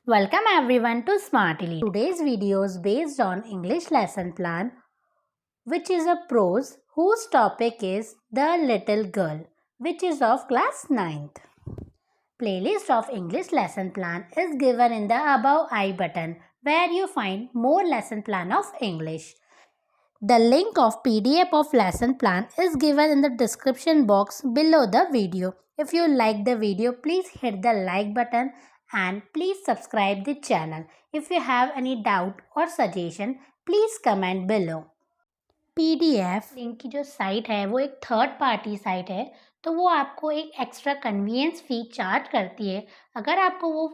Welcome everyone to Smartly. Today's video is based on English lesson plan, which is a prose whose topic is The Little Girl, which is of class 9th. Playlist of English lesson plan is given in the above I button, where you find more lesson plan of English. The link of PDF of lesson plan is given in the description box below the video. If you like the video, please hit the like button and please subscribe the channel. If you have any doubt or suggestion, please comment below. PDF link की जो site है वो एक third party site है, तो वो आपको एक एक्स्ट्रा कन्वीनियंस फ़ी चार्ज करती है. अगर आपको वो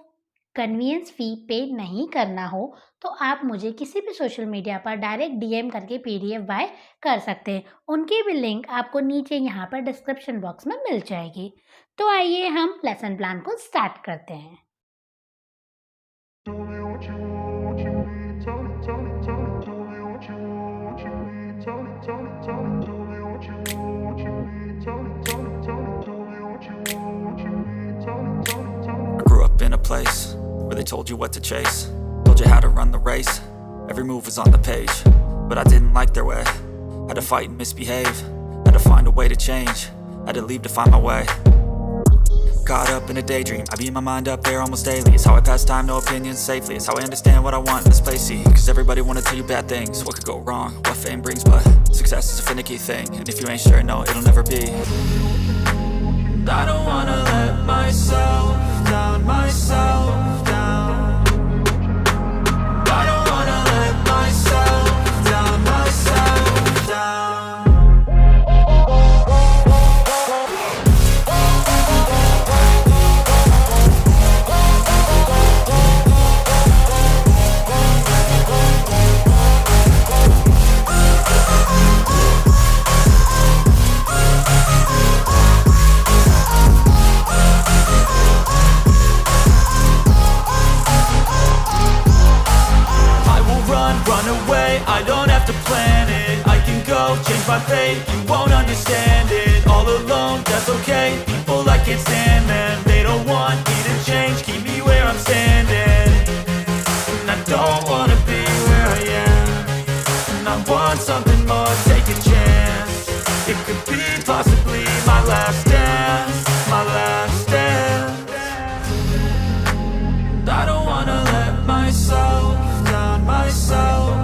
कन्वीनियंस फ़ी पे नहीं करना हो तो आप मुझे किसी भी सोशल मीडिया पर डायरेक्ट DM करके PDF बाय कर सकते हैं. उनकी भी लिंक आपको नीचे यहाँ पर डिस्क्रिप्शन बॉक्स में मिल जाएगी. तो आइए हम लेसन प्लान को स्टार्ट करते हैं. I grew up in a place where they told you what to chase, told you how to run the race. Every move was on the page, but I didn't like their way. Had to fight and misbehave, had to find a way to change, had to leave to find my way. Caught up in a daydream, I beat my mind up there almost daily. It's how I pass time, no opinions safely. It's how I understand what I want in this place, see. Cause everybody wanna tell you bad things, what could go wrong, what fame brings. But success is a finicky thing, and if you ain't sure, no, it'll never be. And I don't wanna let myself down, myself down. I don't wanna let myself down, myself down. I don't have to plan it, I can go change my fate. You won't understand it, all alone, that's okay. People I can't stand, man, they don't want me to change. Keep me where I'm standing, and I don't wanna be where I am. And I want something more, take a chance. It could be possibly my last dance, my last dance. And I don't wanna let myself down, myself.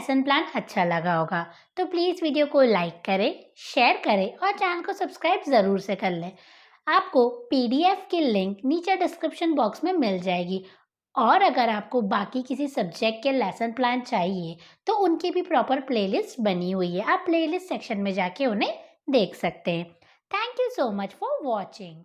Lesson plan अच्छा लगा होगा तो please video को like करें, share करें और channel को subscribe ज़रूर से कर लें। आपको पीडीएफ की लिंक नीचे डिस्क्रिप्शन बॉक्स में मिल जाएगी और अगर आपको बाकी किसी सब्जेक्ट के लेसन प्लान चाहिए तो उनकी भी प्रॉपर प्लेलिस्ट बनी हुई है। आप प्लेलिस्ट सेक्शन में जाके उन्हें देख सकते हैं। Thank you so much for watching.